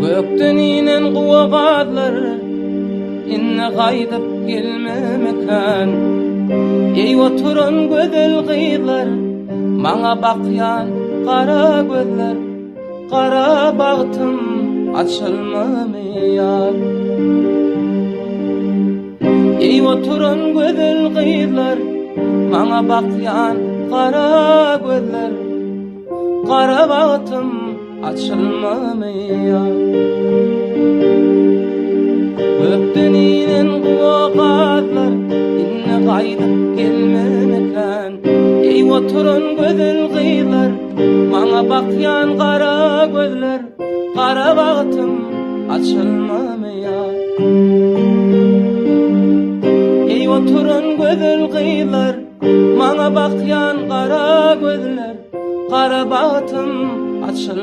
Gökten inen guwagazlar inne gaýdyp gelmemekan. Ey oturan gözel gyzlar, maňa bakýan kara gözler, kara bagtym açylmamyar. Ey oturan gözel gyzlar, maňa bakýan kara gözler, kara bagtym açylmamyar. Gökten inen guwagazlar inne gaýdyp gelmemekan. Ey oturan gözel gyzlar, maňa bakýan kara gözler, kara bagtym açylmamyar. Ey oturan gözel gyzlar, maňa bakýan kara gözler, kara bagtym açylmamyar.